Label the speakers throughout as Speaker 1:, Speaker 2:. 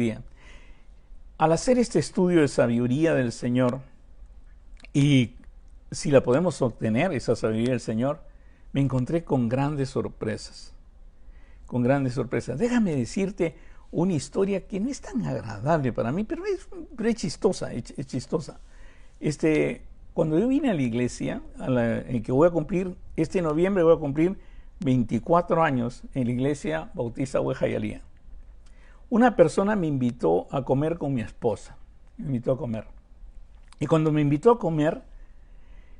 Speaker 1: Bien. Al hacer este estudio de sabiduría del Señor, y si la podemos obtener, esa sabiduría del Señor, me encontré con grandes sorpresas. Con grandes sorpresas. Déjame decirte una historia que no es tan agradable para mí, pero es chistosa, es chistosa. Cuando yo vine a la iglesia, en que voy a cumplir, este noviembre voy a cumplir 24 años en la iglesia Bautista Oveja y Alía. Una persona me invitó a comer con mi esposa. Me invitó a comer. Y cuando me invitó a comer,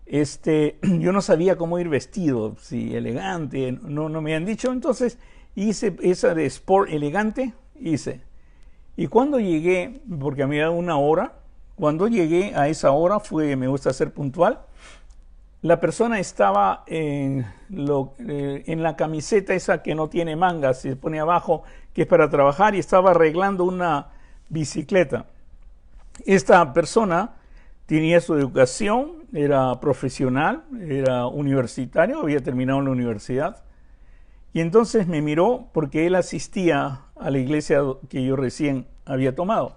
Speaker 1: yo no sabía cómo ir vestido, si elegante, no me habían dicho. Entonces hice esa de sport elegante, hice. Y cuando llegué, porque me daba una hora, cuando llegué a esa hora, me gusta ser puntual, la persona estaba en la camiseta esa que no tiene mangas, se pone abajo, que es para trabajar, y estaba arreglando una bicicleta. Esta persona tenía su educación, era profesional, era universitario, había terminado la universidad. Y entonces me miró porque él asistía a la iglesia que yo recién había tomado.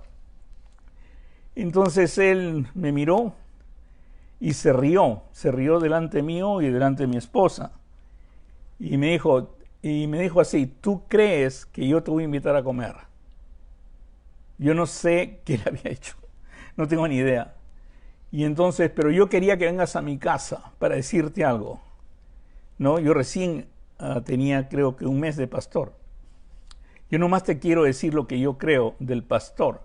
Speaker 1: Entonces él me miró y se rió delante mío y delante de mi esposa. Y me dijo así: ¿tú crees que yo te voy a invitar a comer? Yo no sé qué le había hecho, no tengo ni idea. Y entonces, pero yo quería que vengas a mi casa para decirte algo. ¿No? Yo recién tenía, creo que, un mes de pastor. Yo nomás te quiero decir lo que yo creo del pastor.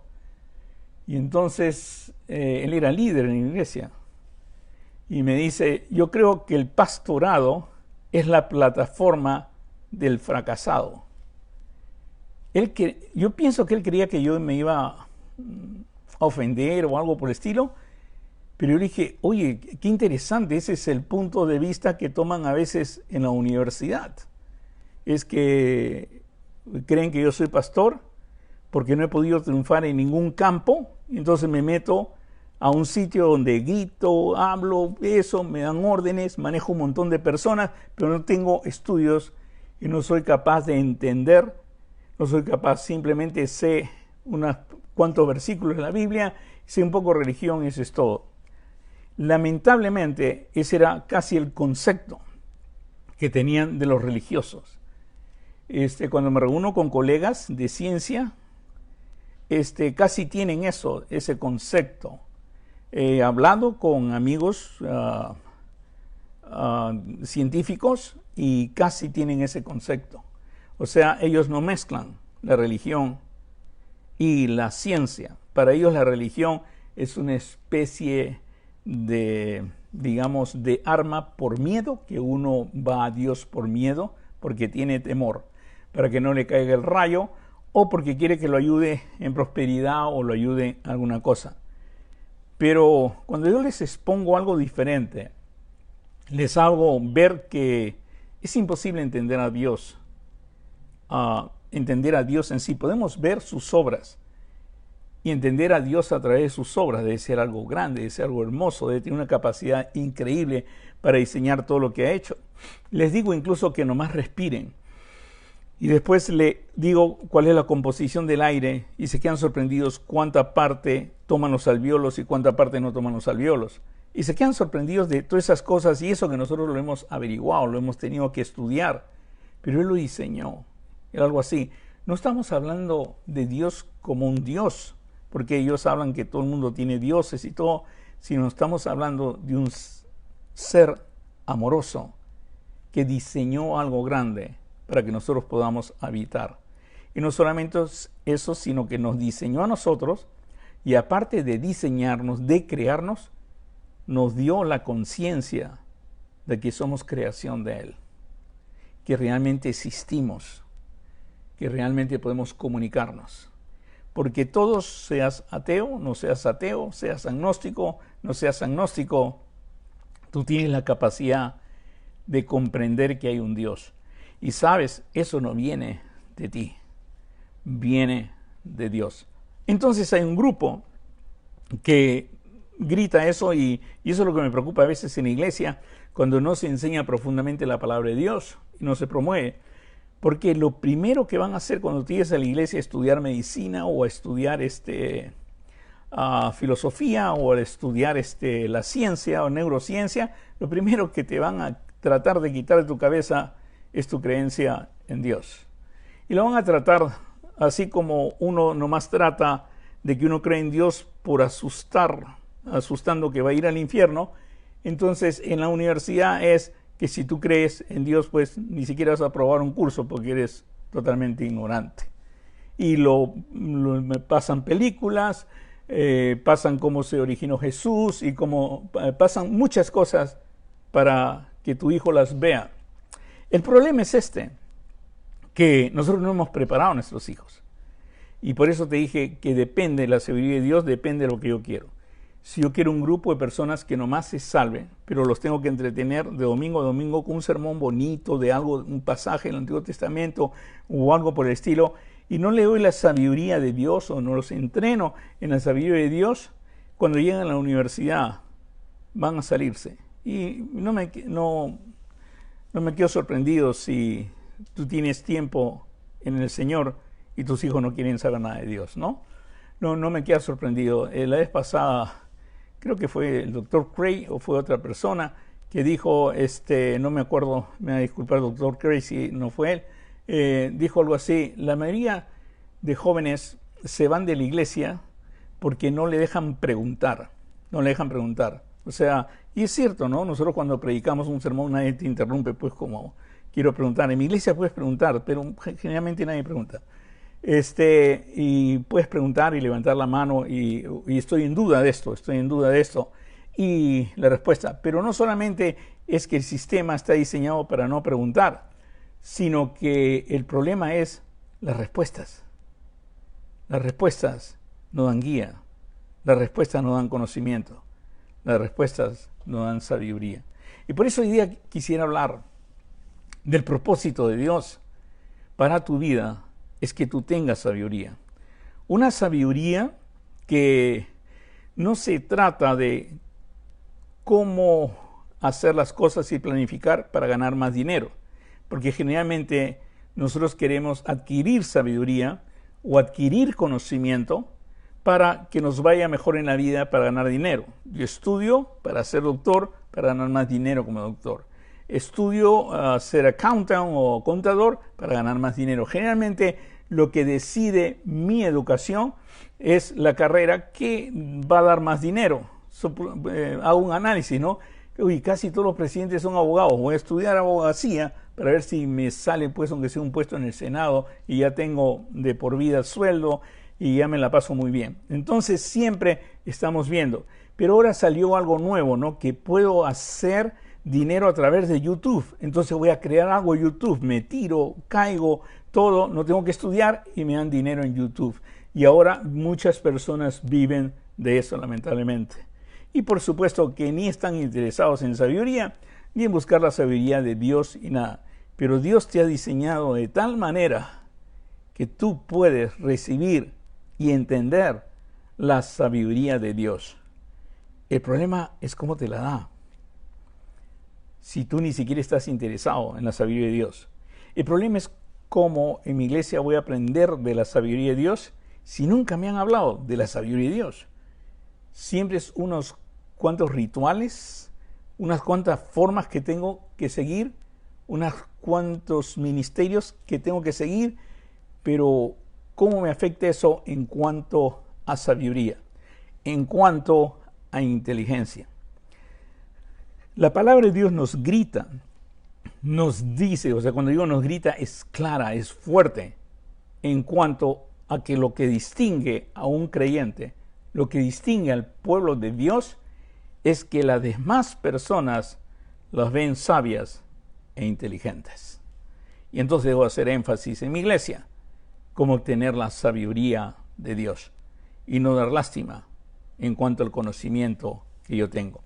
Speaker 1: Y entonces, él era líder en la iglesia. Y me dice: yo creo que el pastorado es la plataforma del fracasado. Yo pienso que él creía que yo me iba a ofender o algo por el estilo. Pero yo le dije: oye, qué interesante, ese es el punto de vista que toman a veces en la universidad. Es que creen que yo soy pastor porque no he podido triunfar en ningún campo, y entonces me meto a un sitio donde grito, hablo, eso, me dan órdenes, manejo un montón de personas, pero no tengo estudios y no soy capaz de entender, no soy capaz, simplemente sé unos cuantos versículos de la Biblia, sé un poco de religión y eso es todo. Lamentablemente, ese era casi el concepto que tenían de los religiosos. Cuando me reúno con colegas de ciencia, casi tienen ese concepto. He hablado con amigos científicos y casi tienen ese concepto. O sea, ellos no mezclan la religión y la ciencia. Para ellos la religión es una especie de arma por miedo, que uno va a Dios por miedo, porque tiene temor, para que no le caiga el rayo, o porque quiere que lo ayude en prosperidad o lo ayude en alguna cosa. Pero cuando yo les expongo algo diferente, les hago ver que es imposible entender a Dios en sí. Podemos ver sus obras, y entender a Dios a través de sus obras debe ser algo grande, debe ser algo hermoso, debe tener una capacidad increíble para diseñar todo lo que ha hecho. Les digo incluso que nomás respiren. Y después le digo cuál es la composición del aire y se quedan sorprendidos cuánta parte toman los alvéolos y cuánta parte no toman los alvéolos. Y se quedan sorprendidos de todas esas cosas, y eso que nosotros lo hemos averiguado, lo hemos tenido que estudiar. Pero Él lo diseñó. Era algo así. No estamos hablando de Dios como un Dios, porque ellos hablan que todo el mundo tiene dioses y todo, sino estamos hablando de un ser amoroso que diseñó algo grande para que nosotros podamos habitar. Y no solamente eso, sino que nos diseñó a nosotros, y aparte de diseñarnos, de crearnos, nos dio la conciencia de que somos creación de Él, que realmente existimos, que realmente podemos comunicarnos. Porque todos, seas ateo, no seas ateo, seas agnóstico, no seas agnóstico, tú tienes la capacidad de comprender que hay un Dios. Y sabes, eso no viene de ti, viene de Dios. Entonces hay un grupo que grita eso, y eso es lo que me preocupa a veces en la iglesia, cuando no se enseña profundamente la palabra de Dios y no se promueve. Porque lo primero que van a hacer cuando tú llegues a la iglesia es estudiar medicina o a estudiar filosofía o a estudiar la ciencia o neurociencia. Lo primero que te van a tratar de quitar de tu cabeza es tu creencia en Dios. Y lo van a tratar así como uno nomás trata de que uno cree en Dios por asustando que va a ir al infierno. Entonces en la universidad es que si tú crees en Dios, pues ni siquiera vas a aprobar un curso porque eres totalmente ignorante. Y me pasan películas, pasan cómo se originó Jesús y pasan muchas cosas para que tu hijo las vea. El problema es que nosotros no hemos preparado a nuestros hijos. Y por eso te dije que depende de la sabiduría de Dios, depende de lo que yo quiero. Si yo quiero un grupo de personas que nomás se salven, pero los tengo que entretener de domingo a domingo con un sermón bonito de algo, un pasaje del Antiguo Testamento o algo por el estilo, y no le doy la sabiduría de Dios o no los entreno en la sabiduría de Dios, cuando llegan a la universidad van a salirse. Y no me quedo sorprendido si tú tienes tiempo en el Señor y tus hijos no quieren saber nada de Dios, ¿no? No me queda sorprendido. La vez pasada, creo que fue el doctor Cray o fue otra persona que dijo, no me acuerdo, me va a disculpar el doctor Cray si no fue él, dijo algo así: la mayoría de jóvenes se van de la iglesia porque no le dejan preguntar, O sea, y es cierto, ¿no? Nosotros cuando predicamos un sermón nadie te interrumpe, pues como quiero preguntar. En mi iglesia puedes preguntar, pero generalmente nadie pregunta. Y puedes preguntar y levantar la mano y estoy en duda de esto. Y la respuesta, pero no solamente es que el sistema está diseñado para no preguntar, sino que el problema es las respuestas. Las respuestas no dan guía, las respuestas no dan conocimiento, las respuestas no dan sabiduría. Y por eso hoy día quisiera hablar del propósito de Dios para tu vida. Es que tú tengas sabiduría. Una sabiduría que no se trata de cómo hacer las cosas y planificar para ganar más dinero. Porque generalmente nosotros queremos adquirir sabiduría o adquirir conocimiento para que nos vaya mejor en la vida, para ganar dinero. Yo estudio para ser doctor, para ganar más dinero como doctor. Estudio ser accountant o contador para ganar más dinero. Generalmente lo que decide mi educación es la carrera que va a dar más dinero. Hago un análisis, ¿no? Uy, casi todos los presidentes son abogados. Voy a estudiar abogacía para ver si me sale, pues, aunque sea un puesto en el Senado y ya tengo de por vida sueldo y ya me la paso muy bien. Entonces siempre estamos viendo. Pero ahora salió algo nuevo, ¿no? Que puedo hacer dinero a través de YouTube. Entonces voy a crear algo en YouTube, me tiro, caigo, todo, no tengo que estudiar y me dan dinero en YouTube. Y ahora muchas personas viven de eso, lamentablemente. Y por supuesto que ni están interesados en sabiduría, ni en buscar la sabiduría de Dios y nada. Pero Dios te ha diseñado de tal manera que tú puedes recibir y entender la sabiduría de Dios. El problema es cómo te la da. Si tú ni siquiera estás interesado en la sabiduría de Dios. El problema es cómo en mi iglesia voy a aprender de la sabiduría de Dios si nunca me han hablado de la sabiduría de Dios. Siempre es unos cuantos rituales, unas cuantas formas que tengo que seguir, unos cuantos ministerios que tengo que seguir, pero ¿cómo me afecta eso en cuanto a sabiduría? En cuanto a inteligencia. La palabra de Dios nos grita, nos dice, o sea, cuando digo nos grita, es clara, es fuerte, en cuanto a que lo que distingue a un creyente, lo que distingue al pueblo de Dios, es que las demás personas las ven sabias e inteligentes. Y entonces debo hacer énfasis en mi iglesia, cómo obtener la sabiduría de Dios y no dar lástima en cuanto al conocimiento que yo tengo.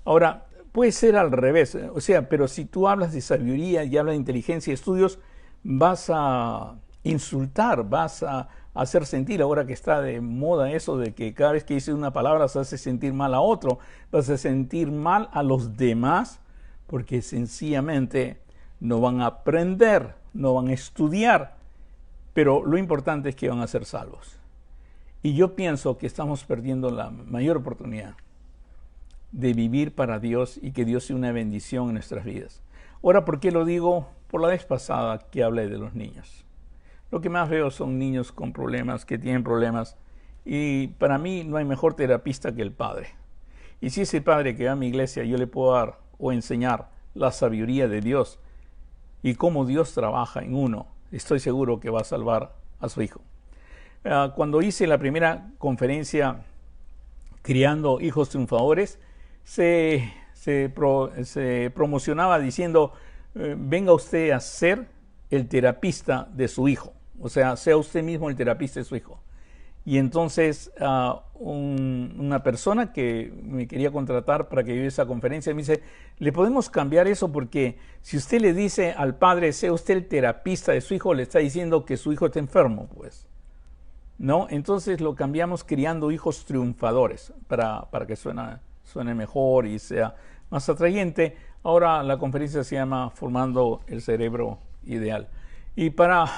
Speaker 1: Ahora, puede ser al revés, o sea, pero si tú hablas de sabiduría y hablas de inteligencia y estudios, vas a insultar, vas a hacer sentir, ahora que está de moda eso de que cada vez que dices una palabra se hace sentir mal a otro, vas a sentir mal a los demás porque sencillamente no van a aprender no van a estudiar, pero lo importante es que van a ser salvos. Y yo pienso que estamos perdiendo la mayor oportunidad de vivir para Dios y que Dios sea una bendición en nuestras vidas. Ahora, ¿por qué lo digo? Por la vez pasada que hablé de los niños. Lo que más veo son niños con problemas, que tienen problemas, y para mí no hay mejor terapista que el Padre. Y si ese Padre que va a mi iglesia, yo le puedo dar o enseñar la sabiduría de Dios y cómo Dios trabaja en uno, estoy seguro que va a salvar a su hijo. Cuando hice la primera conferencia Criando Hijos Triunfadores, se promocionaba diciendo, venga usted a ser el terapista de su hijo. O sea, sea usted mismo el terapista de su hijo. Y entonces una persona que me quería contratar para que yo esa conferencia me dice, ¿le podemos cambiar eso? Porque si usted le dice al padre, sea usted el terapista de su hijo, le está diciendo que su hijo está enfermo, pues. ¿No? Entonces lo cambiamos Criando Hijos Triunfadores para que suene mejor y sea más atrayente. Ahora la conferencia se llama Formando el Cerebro Ideal. Y para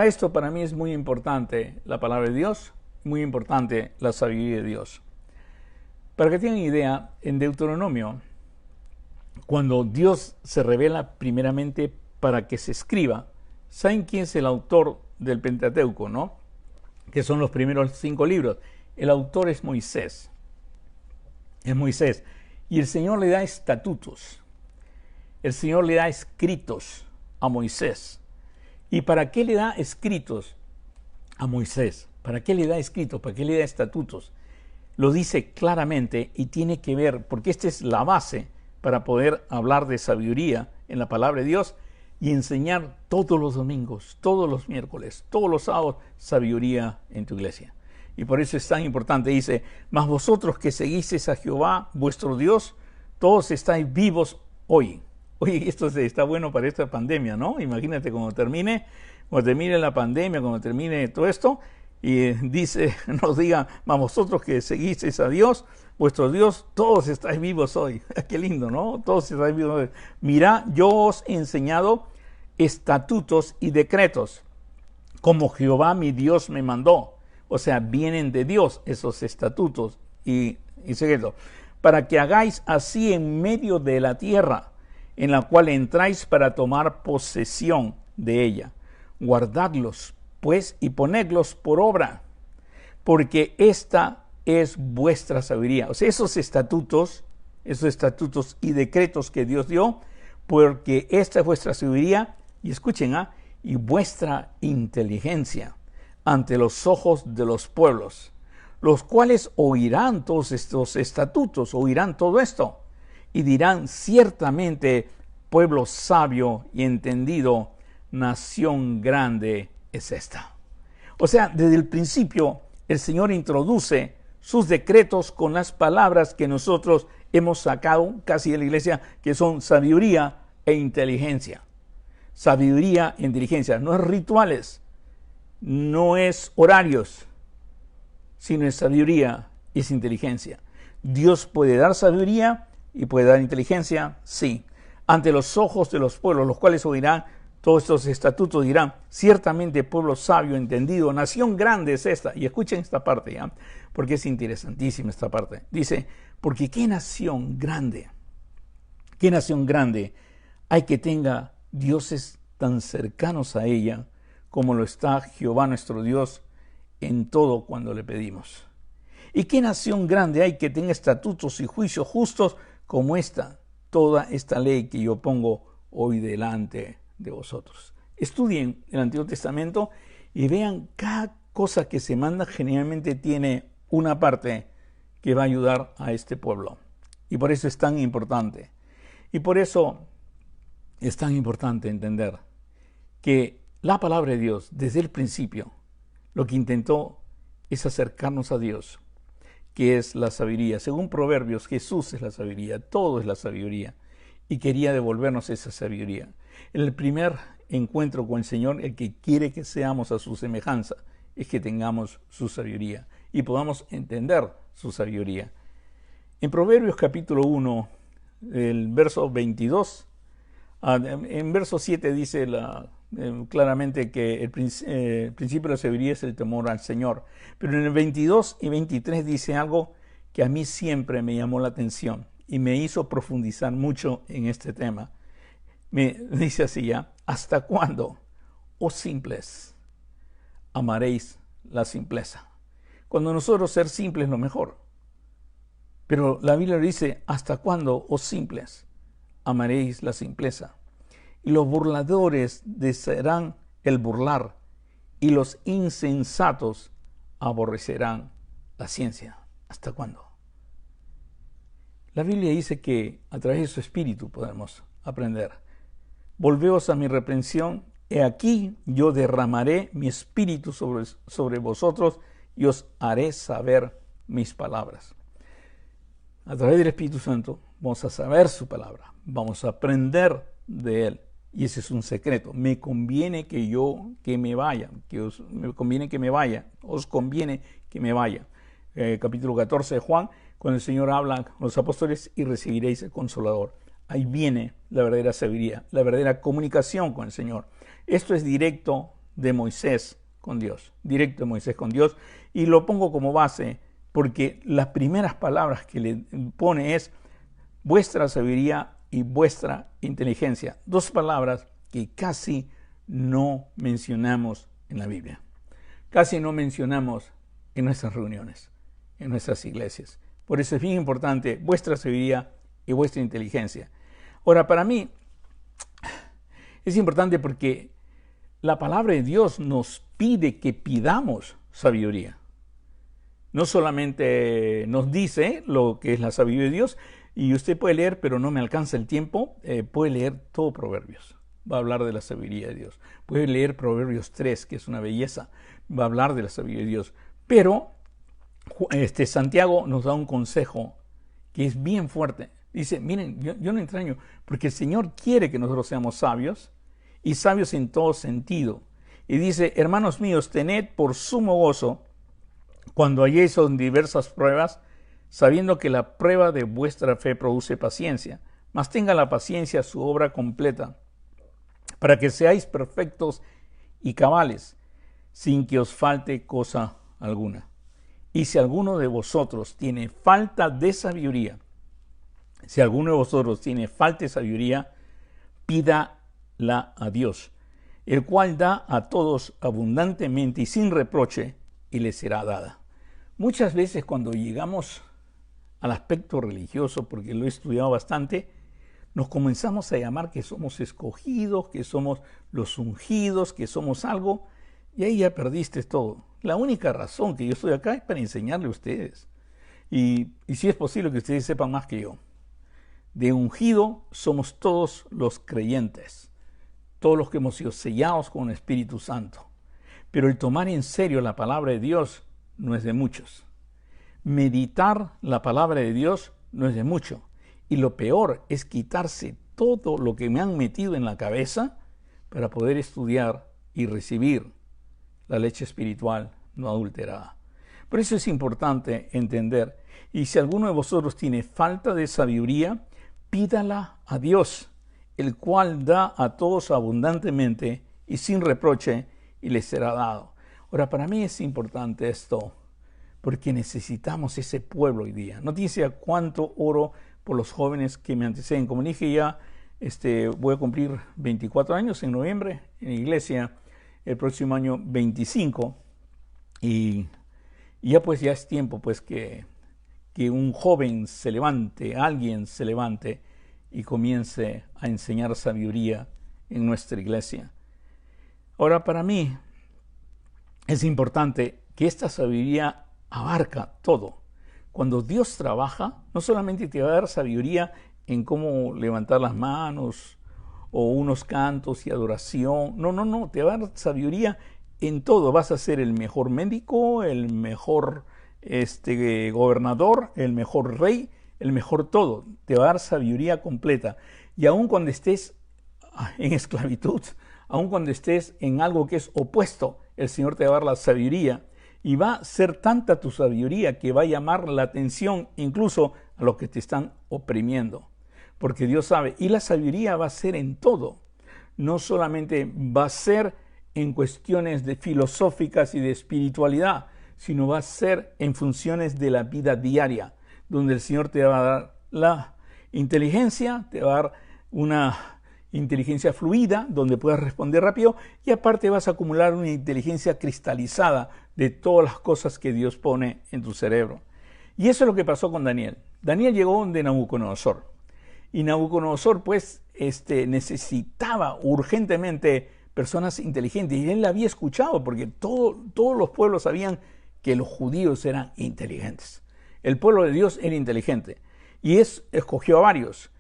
Speaker 1: esto, para mí es muy importante la palabra de Dios, muy importante la sabiduría de Dios. Para que tengan idea, en Deuteronomio, cuando Dios se revela primeramente para que se escriba, ¿saben quién es el autor del Pentateuco, no? Que son los primeros 5 libros. El autor es Moisés. Es Moisés. Y el Señor le da estatutos. El Señor le da escritos a Moisés. ¿Y para qué le da escritos a Moisés? ¿Para qué le da escritos? ¿Para qué le da estatutos? Lo dice claramente y tiene que ver, porque esta es la base para poder hablar de sabiduría en la palabra de Dios y enseñar todos los domingos, todos los miércoles, todos los sábados, sabiduría en tu iglesia. Y por eso es tan importante. Dice, mas vosotros que seguisteis a Jehová, vuestro Dios, todos estáis vivos hoy. Oye, esto está bueno para esta pandemia, ¿no? Imagínate cuando termine la pandemia, cuando termine todo esto, y dice, nos diga, mas vosotros que seguisteis a Dios, vuestro Dios, todos estáis vivos hoy. Qué lindo, ¿no? Todos estáis vivos hoy. Mirá, yo os he enseñado estatutos y decretos, como Jehová mi Dios me mandó. O sea, vienen de Dios esos estatutos y secretos, para que hagáis así en medio de la tierra, en la cual entráis para tomar posesión de ella. Guardadlos, pues, y ponedlos por obra, porque esta es vuestra sabiduría. O sea, esos estatutos y decretos que Dios dio, porque esta es vuestra sabiduría, y escuchen, y vuestra inteligencia ante los ojos de los pueblos, los cuales oirán todos estos estatutos, oirán todo esto, y dirán, ciertamente, pueblo sabio y entendido, nación grande es esta. O sea, desde el principio, el Señor introduce sus decretos con las palabras que nosotros hemos sacado casi de la iglesia, que son sabiduría e inteligencia. Sabiduría e inteligencia. No es rituales, no es horarios, sino es sabiduría y es inteligencia. Dios puede dar sabiduría y puede dar inteligencia, sí. Ante los ojos de los pueblos, los cuales oirán todos estos estatutos, dirán, ciertamente pueblo sabio, entendido, nación grande es esta. Y escuchen esta parte, ¿ya? Porque es interesantísima esta parte. Dice, porque qué nación grande hay que tenga dioses tan cercanos a ella como lo está Jehová nuestro Dios en todo cuando le pedimos. Y qué nación grande hay que tenga estatutos y juicios justos como toda esta ley que yo pongo hoy delante de vosotros. Estudien el Antiguo Testamento y vean cada cosa que se manda generalmente tiene una parte que va a ayudar a este pueblo. Y por eso es tan importante. Y por eso es tan importante entender que la palabra de Dios, desde el principio, lo que intentó es acercarnos a Dios, que es la sabiduría. Según Proverbios, Jesús es la sabiduría, todo es la sabiduría, y quería devolvernos esa sabiduría. En el primer encuentro con el Señor, el que quiere que seamos a su semejanza, es que tengamos su sabiduría y podamos entender su sabiduría. En Proverbios capítulo 1, el verso 22, en verso 7 dice claramente que el principio de la sabiduría es el temor al Señor. Pero en el 22 y 23 dice algo que a mí siempre me llamó la atención y me hizo profundizar mucho en este tema. Me dice así ya: ¿hasta cuándo, oh simples, amaréis la simpleza? Cuando nosotros ser simples es lo mejor. Pero la Biblia dice: ¿hasta cuándo, oh simples, amaréis la simpleza? Y los burladores desearán el burlar, y los insensatos aborrecerán la ciencia. ¿Hasta cuándo? La Biblia dice que a través de su espíritu podemos aprender. Volveos a mi reprensión, he aquí yo derramaré mi espíritu sobre vosotros y os haré saber mis palabras. A través del Espíritu Santo vamos a saber su palabra, vamos a aprender de él. Y ese es un secreto. Me conviene que me vaya, me conviene que me vaya, os conviene que me vaya. Capítulo 14 de Juan, cuando el Señor habla con los apóstoles: y recibiréis el Consolador. Ahí viene la verdadera sabiduría, la verdadera comunicación con el Señor. Esto es directo de Moisés con Dios, directo de Moisés con Dios, y lo pongo como base porque las primeras palabras que le pone es vuestra sabiduría y vuestra inteligencia. Dos palabras que casi no mencionamos en la Biblia. Casi no mencionamos en nuestras reuniones, en nuestras iglesias. Por eso es bien importante vuestra sabiduría y vuestra inteligencia. Ahora, para mí es importante porque la palabra de Dios nos pide que pidamos sabiduría. No solamente nos dice lo que es la sabiduría de Dios, y usted puede leer, pero no me alcanza el tiempo, puede leer todo Proverbios. Va a hablar de la sabiduría de Dios. Puede leer Proverbios 3, que es una belleza. Va a hablar de la sabiduría de Dios. Pero Santiago nos da un consejo que es bien fuerte. Dice: miren, yo no extraño, porque el Señor quiere que nosotros seamos sabios, y sabios en todo sentido. Y dice: hermanos míos, tened por sumo gozo cuando halléis en diversas pruebas, sabiendo que la prueba de vuestra fe produce paciencia. Mas tenga la paciencia su obra completa, para que seáis perfectos y cabales, sin que os falte cosa alguna. Y si alguno de vosotros tiene falta de sabiduría, pídala a Dios, el cual da a todos abundantemente y sin reproche, y le será dada. Muchas veces cuando llegamos al aspecto religioso, porque lo he estudiado bastante, nos comenzamos a llamar que somos escogidos, que somos los ungidos, que somos algo, y ahí ya perdiste todo. La única razón que yo estoy acá es para enseñarle a ustedes. Y si es posible que ustedes sepan más que yo. De ungido somos todos los creyentes, todos los que hemos sido sellados con el Espíritu Santo. Pero el tomar en serio la palabra de Dios no es de muchos. Meditar la palabra de Dios no es de mucho. Y lo peor es quitarse todo lo que me han metido en la cabeza para poder estudiar y recibir la leche espiritual no adulterada. Por eso es importante entender. Y si alguno de vosotros tiene falta de sabiduría, pídala a Dios, el cual da a todos abundantemente y sin reproche, y les será dado. Ahora, para mí es importante esto, porque necesitamos ese pueblo hoy día. No dice cuánto oro por los jóvenes que me anteceden. Como dije ya, voy a cumplir 24 años en noviembre en la iglesia, el próximo año 25, y ya pues ya es tiempo pues que un joven se levante, alguien se levante y comience a enseñar sabiduría en nuestra iglesia. Ahora, para mí es importante que esta sabiduría abarca todo. Cuando Dios trabaja, no solamente te va a dar sabiduría en cómo levantar las manos o unos cantos y adoración. No, te va a dar sabiduría en todo. Vas a ser el mejor médico, el mejor gobernador, el mejor rey, el mejor todo. Te va a dar sabiduría completa. Y aun cuando estés en esclavitud, aun cuando estés en algo que es opuesto, el Señor te va a dar la sabiduría. Y va a ser tanta tu sabiduría que va a llamar la atención incluso a los que te están oprimiendo. Porque Dios sabe. Y la sabiduría va a ser en todo. no solamente va a ser en cuestiones de filosóficas y de espiritualidad, sino va a ser en funciones de la vida diaria, donde el Señor te va a dar la inteligencia, te va a dar una inteligencia fluida, donde puedas responder rápido, y aparte vas a acumular una inteligencia cristalizada de todas las cosas que Dios pone en tu cerebro. Y eso es lo que pasó con Daniel. Daniel llegó donde Nabucodonosor. Y Nabucodonosor pues necesitaba urgentemente personas inteligentes. Y él la había escuchado porque todos los pueblos sabían que los judíos eran inteligentes. El pueblo de Dios era inteligente. Y escogió a varios.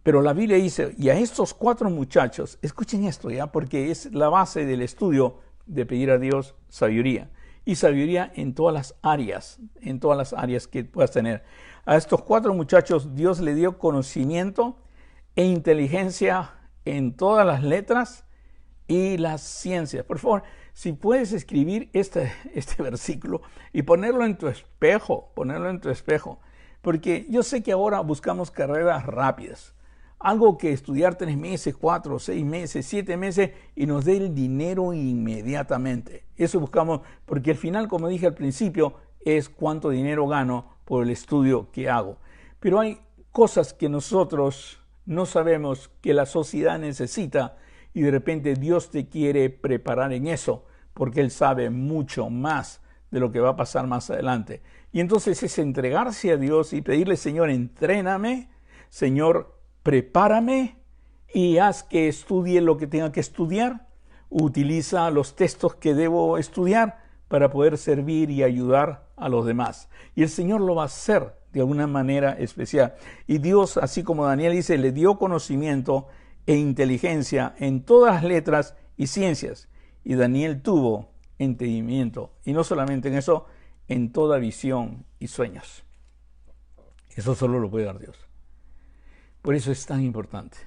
Speaker 1: Pero la Biblia dice, y a estos 4 muchachos, escuchen esto ya, porque es la base del estudio de pedir a Dios sabiduría. Y sabiduría en todas las áreas que puedas tener. A estos 4 muchachos Dios le dio conocimiento e inteligencia en todas las letras y las ciencias. Por favor, si puedes escribir este versículo y ponerlo en tu espejo, porque yo sé que ahora buscamos carreras rápidas. Algo que estudiar 3 meses, 4, 6 meses, 7 meses y nos dé el dinero inmediatamente. Eso buscamos, porque al final, como dije al principio, es cuánto dinero gano por el estudio que hago. Pero hay cosas que nosotros no sabemos que la sociedad necesita y de repente Dios te quiere preparar en eso, porque Él sabe mucho más de lo que va a pasar más adelante. Y entonces es entregarse a Dios y pedirle, Señor, entréname, Señor, prepárame y haz que estudie lo que tenga que estudiar. Utiliza los textos que debo estudiar para poder servir y ayudar a los demás. Y el Señor lo va a hacer de alguna manera especial. Y Dios, así como Daniel dice, le dio conocimiento e inteligencia en todas las letras y ciencias. Y Daniel tuvo entendimiento. Y no solamente en eso, en toda visión y sueños. Eso solo lo puede dar Dios. Por eso es tan importante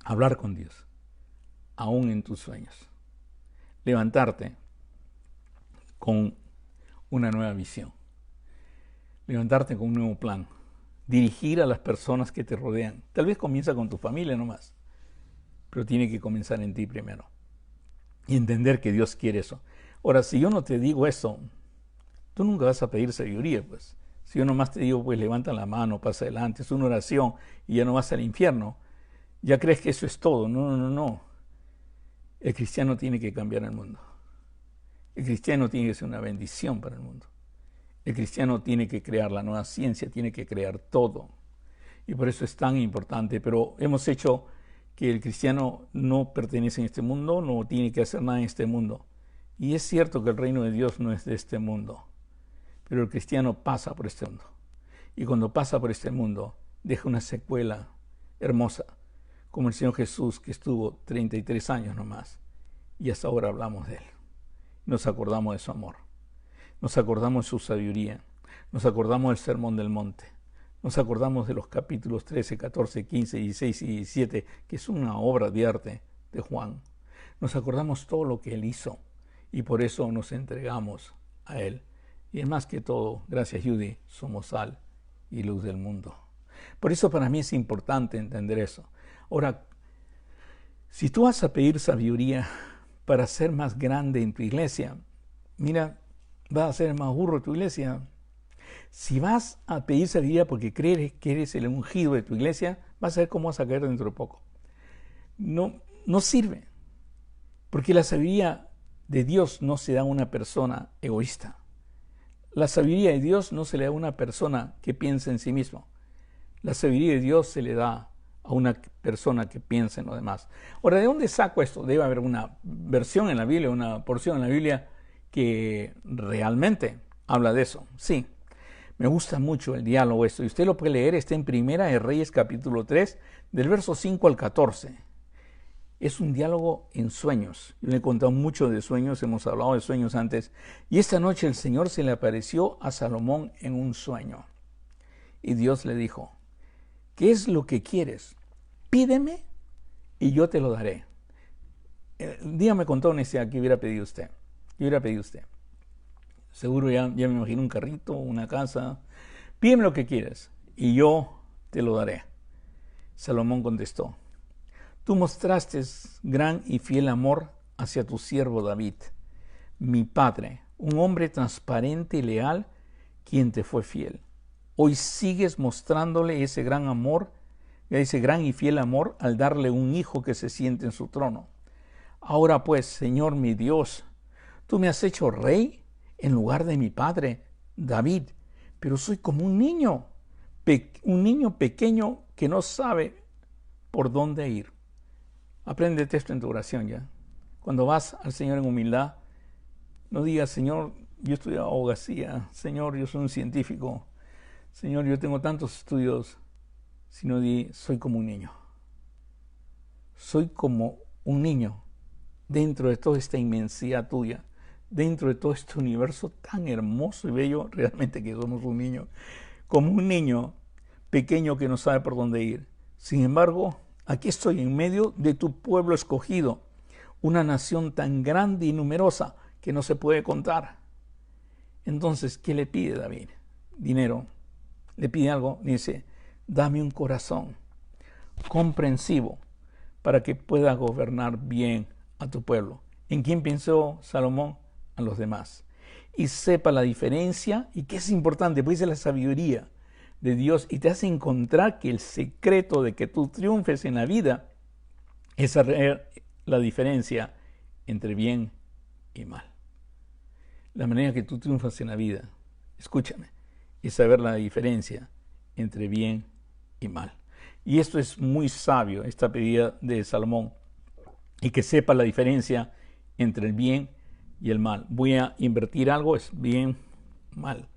Speaker 1: hablar con Dios, aún en tus sueños. Levantarte con una nueva visión. Levantarte con un nuevo plan. Dirigir a las personas que te rodean. Tal vez comienza con tu familia nomás, pero tiene que comenzar en ti primero. Y entender que Dios quiere eso. Ahora, si yo no te digo eso, tú nunca vas a pedir sabiduría, pues. Si yo nomás te digo, pues levanta la mano, pasa adelante, es una oración y ya no vas al infierno, ya crees que eso es todo. No. El cristiano tiene que cambiar el mundo. El cristiano tiene que ser una bendición para el mundo. El cristiano tiene que crear la nueva ciencia, tiene que crear todo. Y por eso es tan importante. Pero hemos hecho que el cristiano no pertenece a este mundo, no tiene que hacer nada en este mundo. Y es cierto que el reino de Dios no es de este mundo. Pero el cristiano pasa por este mundo. Y cuando pasa por este mundo, deja una secuela hermosa, como el Señor Jesús, que estuvo 33 años nomás. Y hasta ahora hablamos de Él. Nos acordamos de su amor. Nos acordamos de su sabiduría. Nos acordamos del Sermón del Monte. Nos acordamos de los capítulos 13, 14, 15, 16 y 17, que es una obra de arte de Juan. Nos acordamos todo lo que Él hizo. Y por eso nos entregamos a Él. Y es más que todo, gracias Judy, somos sal y luz del mundo. Por eso para mí es importante entender eso. Ahora, si tú vas a pedir sabiduría para ser más grande en tu iglesia, mira, vas a ser más burro tu iglesia. Si vas a pedir sabiduría porque crees que eres el ungido de tu iglesia, vas a ver cómo vas a caer dentro de poco. No sirve, porque la sabiduría de Dios no se da a una persona egoísta. La sabiduría de Dios no se le da a una persona que piensa en sí mismo. La sabiduría de Dios se le da a una persona que piensa en lo demás. Ahora, ¿de dónde saco esto? Debe haber una versión en la Biblia, una porción en la Biblia que realmente habla de eso. Sí, me gusta mucho el diálogo esto. Y usted lo puede leer, está en Primera de Reyes capítulo 3, del verso 5 al 14. Es un diálogo en sueños. Yo le he contado mucho de sueños, hemos hablado de sueños antes. Y esta noche el Señor se le apareció a Salomón en un sueño. Y Dios le dijo, ¿qué es lo que quieres? Pídeme y yo te lo daré. Dígame con toda honestidad, ¿qué hubiera pedido usted? ¿Qué hubiera pedido usted? Seguro ya me imagino un carrito, una casa. Pídeme lo que quieres y yo te lo daré. Salomón contestó, Tú mostraste gran y fiel amor hacia tu siervo David, mi padre, un hombre transparente y leal, quien te fue fiel. Hoy sigues mostrándole ese gran amor, ese gran y fiel amor, al darle un hijo que se siente en su trono. Ahora pues, Señor mi Dios, tú me has hecho rey en lugar de mi padre David, pero soy como un niño pequeño que no sabe por dónde ir. Apréndete esto en tu oración ya. Cuando vas al Señor en humildad, no digas, Señor, yo estudio abogacía, Señor, yo soy un científico, Señor, yo tengo tantos estudios, sino di, soy como un niño. Soy como un niño dentro de toda esta inmensidad tuya, dentro de todo este universo tan hermoso y bello, realmente que somos un niño, como un niño pequeño que no sabe por dónde ir. Sin embargo, aquí estoy en medio de tu pueblo escogido, una nación tan grande y numerosa que no se puede contar. Entonces, ¿qué le pide David? Dinero. Le pide algo, dice, dame un corazón comprensivo para que pueda gobernar bien a tu pueblo. ¿En quién pensó Salomón? A los demás. Y sepa la diferencia, y que es importante, pues dice la sabiduría de Dios, y te hace encontrar que el secreto de que tú triunfes en la vida es saber la diferencia entre bien y mal. La manera que tú triunfas en la vida, escúchame, es saber la diferencia entre bien y mal. Y esto es muy sabio, esta pedida de Salomón, y que sepa la diferencia entre el bien y el mal. Voy a invertir algo, es bien, mal.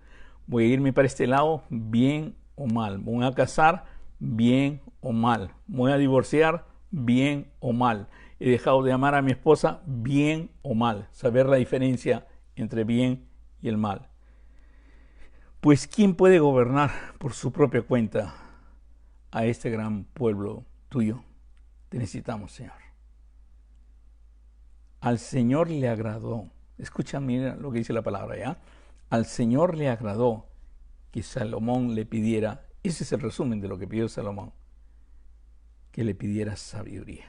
Speaker 1: Voy a irme para este lado, bien o mal. Voy a casar, bien o mal. Voy a divorciar, bien o mal. He dejado de amar a mi esposa, bien o mal. Saber la diferencia entre bien y el mal. Pues ¿quién puede gobernar por su propia cuenta a este gran pueblo tuyo? Te necesitamos, Señor. Al Señor le agradó. Escucha, mira lo que dice la palabra, ¿ya? Al Señor le agradó que Salomón le pidiera, ese es el resumen de lo que pidió Salomón, que le pidiera sabiduría.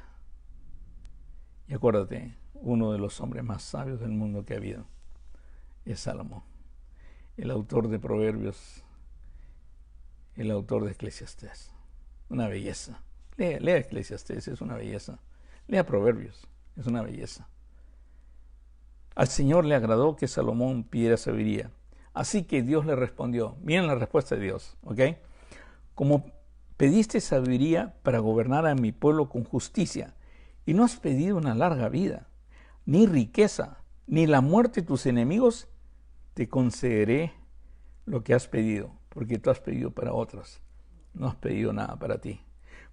Speaker 1: Y acuérdate, uno de los hombres más sabios del mundo que ha habido es Salomón, el autor de Proverbios, el autor de Eclesiastés. Una belleza. Lea Eclesiastés, es una belleza. Lea Proverbios, es una belleza. Al Señor le agradó que Salomón pidiera sabiduría. Así que Dios le respondió. Miren la respuesta de Dios, ¿ok? Como pediste sabiduría para gobernar a mi pueblo con justicia, y no has pedido una larga vida, ni riqueza, ni la muerte de tus enemigos, te concederé lo que has pedido, porque tú has pedido para otros, no has pedido nada para ti.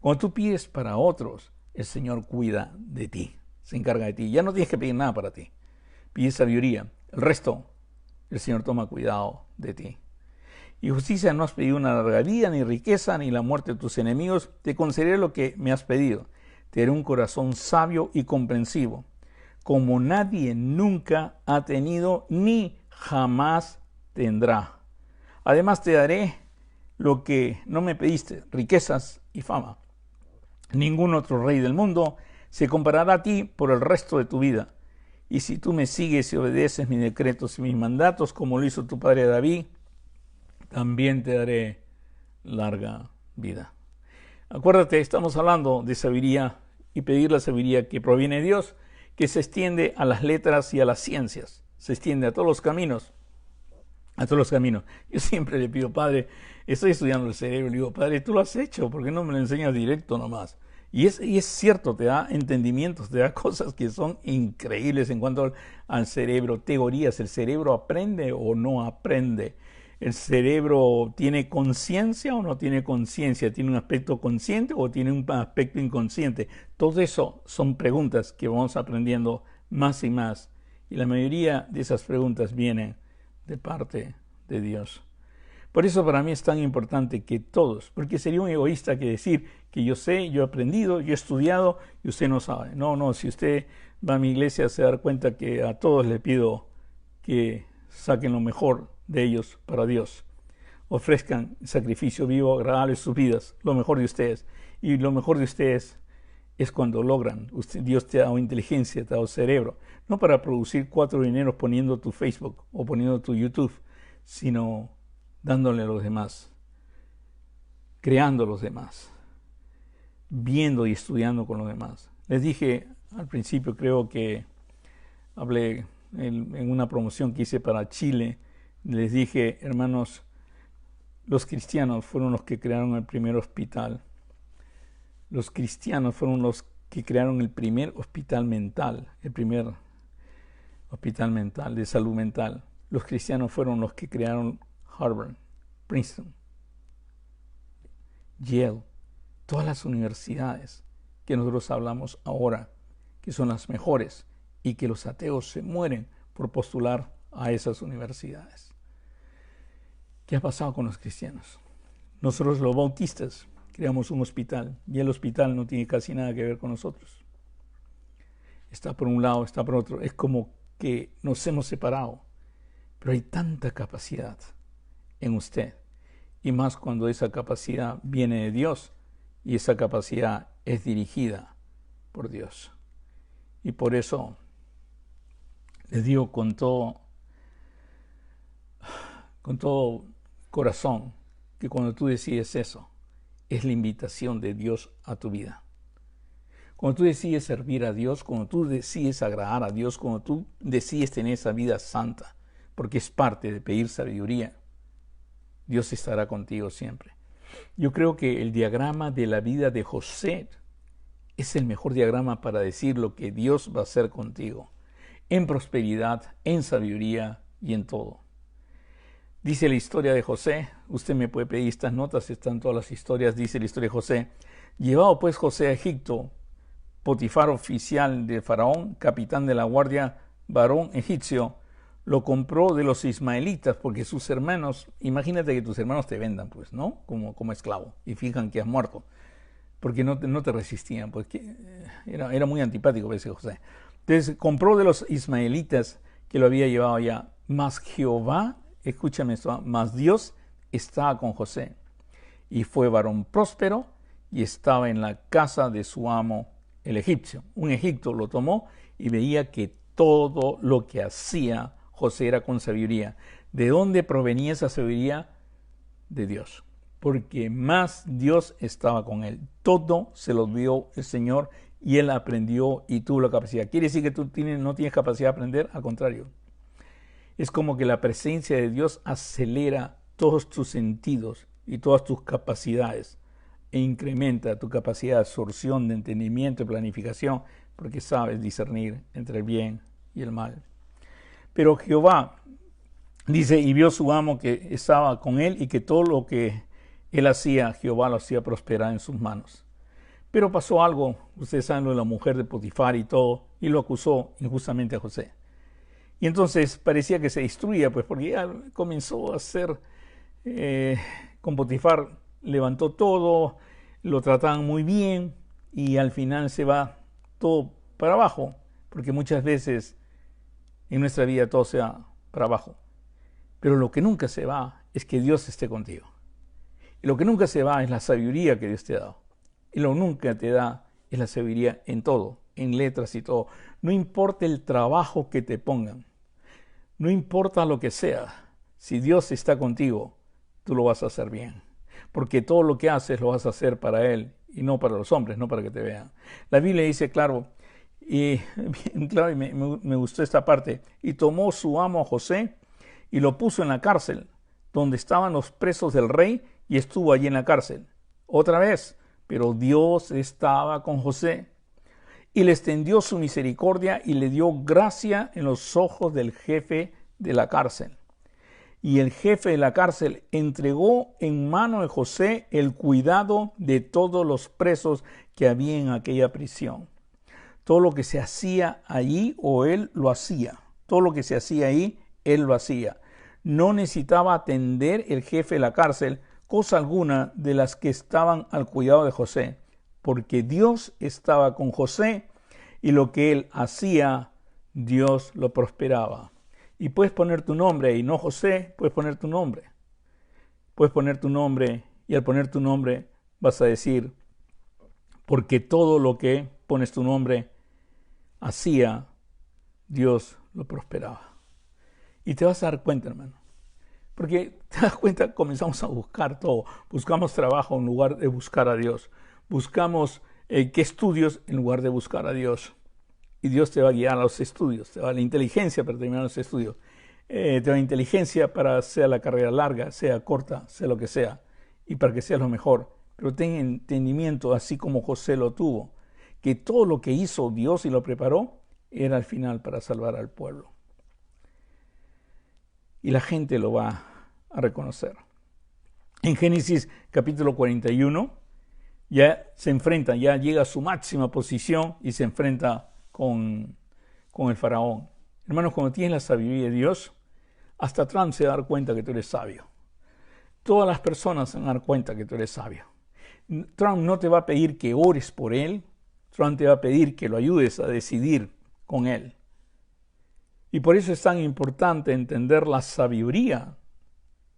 Speaker 1: Cuando tú pides para otros, el Señor cuida de ti, se encarga de ti. Ya no tienes que pedir nada para ti. Pide sabiduría. El resto, el Señor toma cuidado de ti. Y justicia, no has pedido una larga vida, ni riqueza, ni la muerte de tus enemigos. Te concederé lo que me has pedido. Te daré un corazón sabio y comprensivo, como nadie nunca ha tenido, ni jamás tendrá. Además te daré lo que no me pediste, riquezas y fama. Ningún otro rey del mundo se comparará a ti por el resto de tu vida. Y si tú me sigues y obedeces mis decretos y mis mandatos, como lo hizo tu padre David, también te daré larga vida. Acuérdate, estamos hablando de sabiduría y pedir la sabiduría que proviene de Dios, que se extiende a las letras y a las ciencias. Se extiende a todos los caminos. A todos los caminos. Yo siempre le pido, Padre, estoy estudiando el cerebro, le digo, Padre, tú lo has hecho, ¿por qué no me lo enseñas directo nomás? Y es cierto, te da entendimientos, te da cosas que son increíbles en cuanto al cerebro, teorías. ¿El cerebro aprende o no aprende? ¿El cerebro tiene conciencia o no tiene conciencia? ¿Tiene un aspecto consciente o tiene un aspecto inconsciente? Todo eso son preguntas que vamos aprendiendo más y más. Y la mayoría de esas preguntas vienen de parte de Dios. Por eso para mí es tan importante que todos, porque sería un egoísta que decir que yo sé, yo he aprendido, yo he estudiado y usted no sabe. No, si usted va a mi iglesia se da cuenta que a todos le pido que saquen lo mejor de ellos para Dios. Ofrezcan sacrificio vivo, agradable en sus vidas, lo mejor de ustedes. Y lo mejor de ustedes es cuando logran. Dios te ha dado inteligencia, te ha dado cerebro, no para producir 4 dineros poniendo tu Facebook o poniendo tu YouTube, sino dándole a los demás, creando a los demás, viendo y estudiando con los demás. Les dije al principio, creo que hablé en una promoción que hice para Chile, les dije, hermanos, los cristianos fueron los que crearon el primer hospital. Los cristianos fueron los que crearon el primer hospital mental, el primer hospital mental, de salud mental. Los cristianos fueron los que crearon Harvard, Princeton, Yale, todas las universidades que nosotros hablamos ahora, que son las mejores, y que los ateos se mueren por postular a esas universidades. ¿Qué ha pasado con los cristianos? Nosotros los bautistas creamos un hospital y el hospital no tiene casi nada que ver con nosotros. Está por un lado, está por otro. Es como que nos hemos separado. Pero hay tanta capacidad en usted. Y más cuando esa capacidad viene de Dios y esa capacidad es dirigida por Dios. Y por eso les digo con todo corazón que cuando tú decides eso, es la invitación de Dios a tu vida. Cuando tú decides servir a Dios, cuando tú decides agradar a Dios, cuando tú decides tener esa vida santa, porque es parte de pedir sabiduría, Dios estará contigo siempre. Yo creo que el diagrama de la vida de José es el mejor diagrama para decir lo que Dios va a hacer contigo, en prosperidad, en sabiduría y en todo. Dice la historia de José, usted me puede pedir estas notas, están todas las historias, dice la historia de José. Llevado pues José a Egipto, Potifar, oficial de Faraón, capitán de la guardia, varón egipcio, lo compró de los ismaelitas, porque sus hermanos, imagínate que tus hermanos te vendan, pues, ¿no? Como esclavo, y fijan que has muerto, porque no te resistían, porque era muy antipático ese José. Entonces compró de los ismaelitas que lo había llevado allá, mas Jehová, escúchame esto, mas Dios estaba con José, y fue varón próspero, y estaba en la casa de su amo, el egipcio. Un egipcio lo tomó y veía que todo lo que hacía José era con sabiduría. ¿De dónde provenía esa sabiduría? De Dios. Porque más Dios estaba con él. Todo se lo dio el Señor y él aprendió y tuvo la capacidad. ¿Quiere decir que tú no tienes capacidad de aprender? Al contrario. Es como que la presencia de Dios acelera todos tus sentidos y todas tus capacidades e incrementa tu capacidad de absorción, de entendimiento y planificación, porque sabes discernir entre el bien y el mal. Pero Jehová, dice, y vio su amo que estaba con él y que todo lo que él hacía, Jehová lo hacía prosperar en sus manos. Pero pasó algo, ustedes saben lo de la mujer de Potifar y todo, y lo acusó injustamente a José. Y entonces parecía que se destruía, pues porque ya comenzó a hacer, con Potifar levantó todo, lo trataban muy bien y al final se va todo para abajo, porque muchas veces en nuestra vida todo se va para abajo. Pero lo que nunca se va es que Dios esté contigo. Y lo que nunca se va es la sabiduría que Dios te ha dado. Y lo que nunca te da es la sabiduría en todo, en letras y todo. No importa el trabajo que te pongan, no importa lo que sea, si Dios está contigo, tú lo vas a hacer bien. Porque todo lo que haces lo vas a hacer para Él y no para los hombres, no para que te vean. La Biblia dice, claro, y me gustó esta parte, y tomó su amo a José y lo puso en la cárcel, donde estaban los presos del rey, y estuvo allí en la cárcel. Otra vez, pero Dios estaba con José y le extendió su misericordia y le dio gracia en los ojos del jefe de la cárcel. Y el jefe de la cárcel entregó en mano de José el cuidado de todos los presos que había en aquella prisión. Todo lo que se hacía allí, o él lo hacía. Todo lo que se hacía ahí, él lo hacía. No necesitaba atender el jefe de la cárcel cosa alguna de las que estaban al cuidado de José, porque Dios estaba con José y lo que él hacía, Dios lo prosperaba. Y puedes poner tu nombre y no José, puedes poner tu nombre. Puedes poner tu nombre y al poner tu nombre vas a decir, porque todo lo que pones tu nombre hacía, Dios lo prosperaba. Y te vas a dar cuenta, hermano. Porque te das cuenta, comenzamos a buscar todo. Buscamos trabajo en lugar de buscar a Dios. Buscamos qué estudios en lugar de buscar a Dios. Y Dios te va a guiar a los estudios. Te va a dar la inteligencia para terminar los estudios. Te da inteligencia para sea la carrera larga, sea corta, sea lo que sea. Y para que seas lo mejor. Pero ten entendimiento, así como José lo tuvo. Que todo lo que hizo Dios y lo preparó era al final para salvar al pueblo. Y la gente lo va a reconocer. En Génesis capítulo 41 ya se enfrenta, ya llega a su máxima posición y se enfrenta con el faraón. Hermanos, cuando tienes la sabiduría de Dios, hasta Trump se va a dar cuenta que tú eres sabio. Todas las personas se van a dar cuenta que tú eres sabio. Trump no te va a pedir que ores por él. Trump te va a pedir que lo ayudes a decidir con él. Y por eso es tan importante entender la sabiduría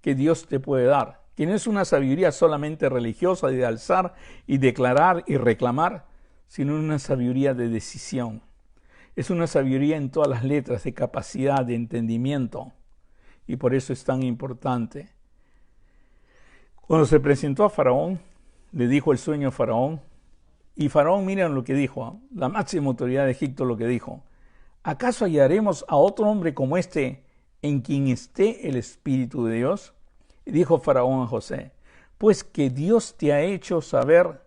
Speaker 1: que Dios te puede dar, que no es una sabiduría solamente religiosa de alzar y declarar y reclamar, sino una sabiduría de decisión. Es una sabiduría en todas las letras, de capacidad, de entendimiento. Y por eso es tan importante. Cuando se presentó a Faraón, le dijo el sueño a Faraón, y Faraón, miren lo que dijo, la máxima autoridad de Egipto lo que dijo: ¿acaso hallaremos a otro hombre como este en quien esté el Espíritu de Dios? Y dijo Faraón a José: pues que Dios te ha hecho saber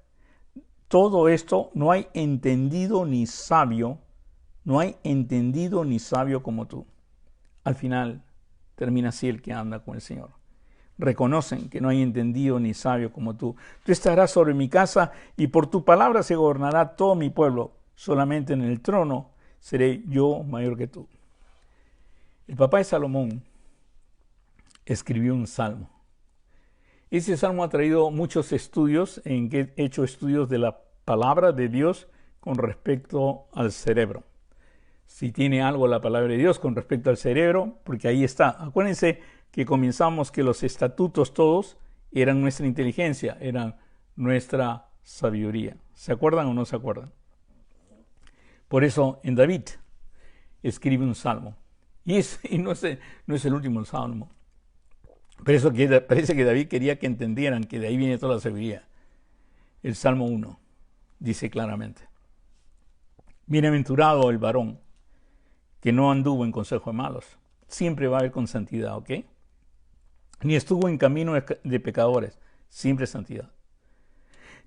Speaker 1: todo esto, no hay entendido ni sabio como tú. Al final termina así el que anda con el Señor. Reconocen que no hay entendido ni sabio como tú. Tú estarás sobre mi casa y por tu palabra se gobernará todo mi pueblo. Solamente en el trono seré yo mayor que tú. El papá de Salomón escribió un salmo. Ese salmo ha traído muchos estudios, en que he hecho estudios de la palabra de Dios con respecto al cerebro. Si tiene algo la palabra de Dios con respecto al cerebro, porque ahí está. Acuérdense que comenzamos que los estatutos todos eran nuestra inteligencia, eran nuestra sabiduría. ¿Se acuerdan o no se acuerdan? Por eso en David escribe un salmo. Y no es el último salmo. Por eso parece que David quería que entendieran que de ahí viene toda la sabiduría. El Salmo 1 dice claramente: bienaventurado el varón que no anduvo en consejo de malos. Siempre va a haber con santidad, ¿ok? Ni estuvo en camino de pecadores, siempre santidad.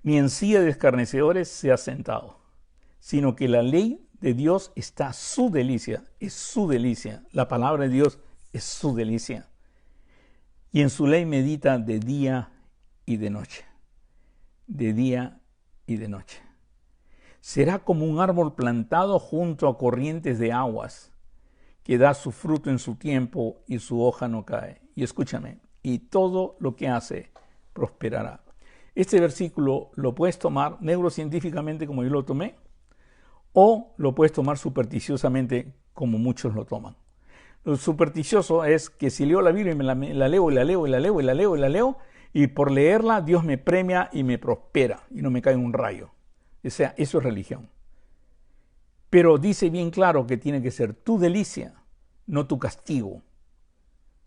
Speaker 1: Ni en silla de escarnecedores se ha sentado, sino que la ley de Dios está su delicia, es su delicia. La palabra de Dios es su delicia. Y en su ley medita de día y de noche. De día y de noche. Será como un árbol plantado junto a corrientes de aguas, que da su fruto en su tiempo y su hoja no cae. Y escúchame, y todo lo que hace prosperará. Este versículo lo puedes tomar neurocientíficamente como yo lo tomé, o lo puedes tomar supersticiosamente como muchos lo toman. Lo supersticioso es que si leo la Biblia y me la leo y la leo y la leo y la leo y la leo, y por leerla Dios me premia y me prospera y no me cae un rayo. O sea, eso es religión. Pero dice bien claro que tiene que ser tu delicia, no tu castigo,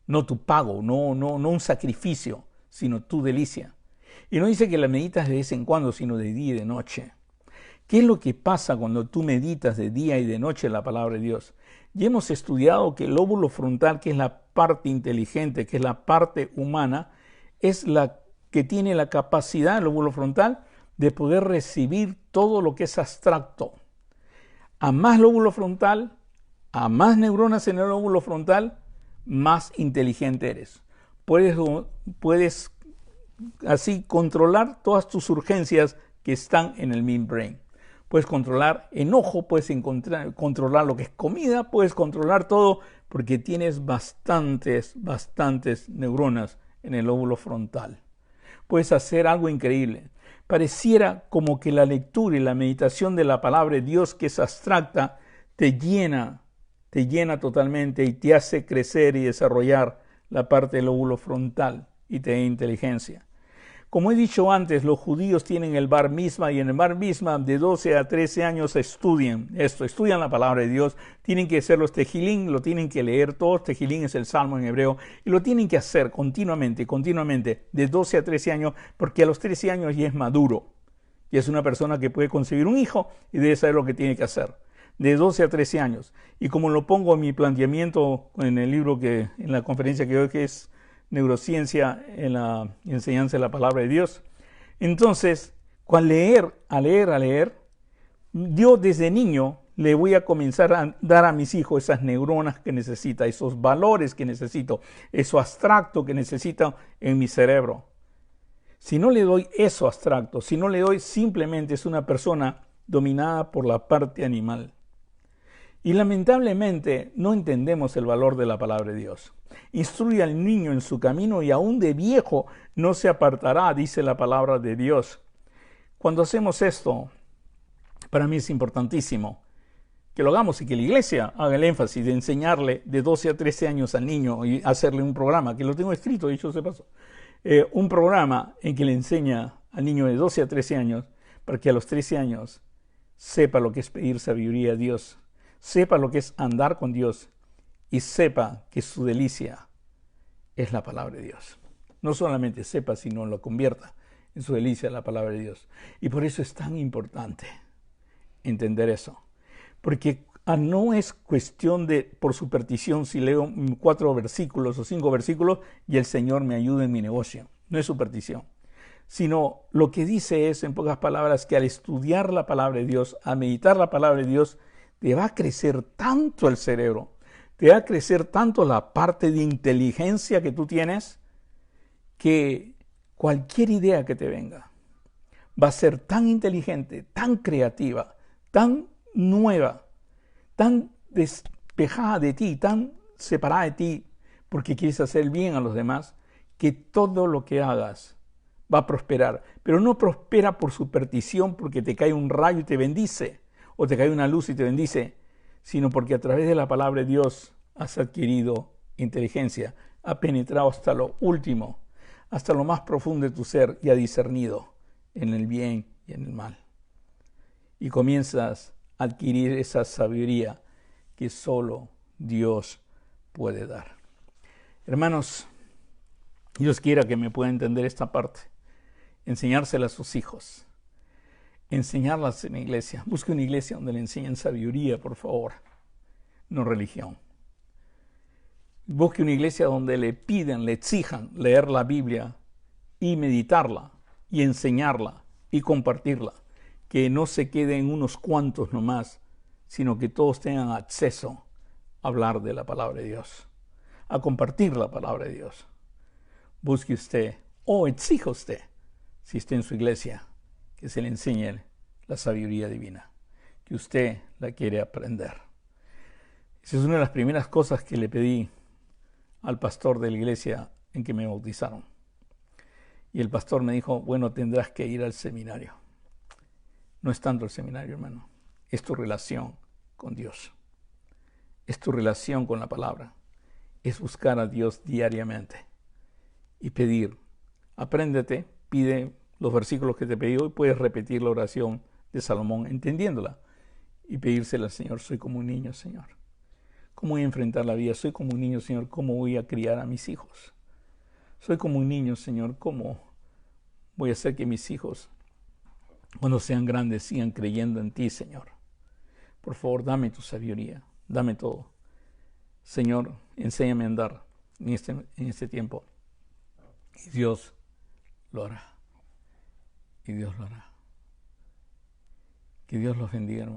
Speaker 1: no tu pago, no un sacrificio, sino tu delicia. Y no dice que la meditas de vez en cuando, sino de día y de noche. ¿Qué es lo que pasa cuando tú meditas de día y de noche la palabra de Dios? Ya hemos estudiado que el lóbulo frontal, que es la parte inteligente, que es la parte humana, es la que tiene la capacidad, el lóbulo frontal, de poder recibir todo lo que es abstracto. A más lóbulo frontal, a más neuronas en el lóbulo frontal, más inteligente eres. Puedes así controlar todas tus urgencias que están en el midbrain. Puedes controlar enojo, puedes controlar lo que es comida, puedes controlar todo porque tienes bastantes neuronas en el lóbulo frontal. Puedes hacer algo increíble. Pareciera como que la lectura y la meditación de la palabra de Dios, que es abstracta, te llena totalmente y te hace crecer y desarrollar la parte del lóbulo frontal y te da inteligencia. Como he dicho antes, los judíos tienen el bar mizma, y en el bar mizma de 12 a 13 años estudian esto, estudian la palabra de Dios, tienen que hacer los tejilín, lo tienen que leer todos, tejilín es el salmo en hebreo, y lo tienen que hacer continuamente, de 12 a 13 años, porque a los 13 años ya es maduro, y es una persona que puede concebir un hijo y debe saber lo que tiene que hacer, de 12 a 13 años. Y como lo pongo en mi planteamiento en el libro en la conferencia que doy, que es Neurociencia en la enseñanza de la palabra de Dios. Entonces, al leer, yo desde niño le voy a comenzar a dar a mis hijos esas neuronas que necesita, esos valores que necesito, eso abstracto que necesito en mi cerebro. Si no le doy eso abstracto, si no le doy, simplemente es una persona dominada por la parte animal. Y lamentablemente no entendemos el valor de la palabra de Dios. Instruye al niño en su camino y aún de viejo no se apartará, dice la palabra de Dios. Cuando hacemos esto, para mí es importantísimo que lo hagamos y que la iglesia haga el énfasis de enseñarle de 12 a 13 años al niño y hacerle un programa, que lo tengo escrito, dicho se pasó, un programa en que le enseña al niño de 12 a 13 años para que a los 13 años sepa lo que es pedir sabiduría a Dios, sepa lo que es andar con Dios y sepa que su delicia es la palabra de Dios. No solamente sepa, sino lo convierta en su delicia la palabra de Dios. Y por eso es tan importante entender eso. Porque no es cuestión de, por superstición, si leo 4 versículos o 5 versículos y el Señor me ayuda en mi negocio. No es superstición. Sino lo que dice es, en pocas palabras, que al estudiar la palabra de Dios, a meditar la palabra de Dios, te va a crecer tanto el cerebro, te va a crecer tanto la parte de inteligencia que tú tienes, que cualquier idea que te venga va a ser tan inteligente, tan creativa, tan nueva, tan despejada de ti, tan separada de ti, porque quieres hacer el bien a los demás, que todo lo que hagas va a prosperar. Pero no prospera por superstición, porque te cae un rayo y te bendice, o te cae una luz y te bendice, sino porque a través de la palabra de Dios has adquirido inteligencia, ha penetrado hasta lo último, hasta lo más profundo de tu ser y ha discernido en el bien y en el mal. Y comienzas a adquirir esa sabiduría que solo Dios puede dar. Hermanos, Dios quiera que me pueda entender esta parte, enseñársela a sus hijos, enseñarlas en la iglesia. Busque una iglesia donde le enseñen sabiduría, por favor, no religión. Busque una iglesia donde le pidan, le exijan leer la Biblia y meditarla y enseñarla y compartirla. Que no se quede en unos cuantos nomás, sino que todos tengan acceso a hablar de la palabra de Dios, a compartir la palabra de Dios. Busque usted o exija usted, si está en su iglesia, que se le enseñe la sabiduría divina, que usted la quiere aprender. Esa es una de las primeras cosas que le pedí al pastor de la iglesia en que me bautizaron. Y el pastor me dijo, bueno, tendrás que ir al seminario. No es tanto el seminario, hermano, es tu relación con Dios, es tu relación con la palabra, es buscar a Dios diariamente y pedir. Apréndete, pide los versículos que te pedí hoy, puedes repetir la oración de Salomón entendiéndola y pedírsela al Señor. Soy como un niño, Señor. ¿Cómo voy a enfrentar la vida? Soy como un niño, Señor. ¿Cómo voy a criar a mis hijos? Soy como un niño, Señor. ¿Cómo voy a hacer que mis hijos, cuando sean grandes, sigan creyendo en ti, Señor? Por favor, dame tu sabiduría, dame todo. Señor, enséñame a andar en este tiempo. Y Dios lo hará. Y Dios lo hará. Que Dios los bendiga, hermano.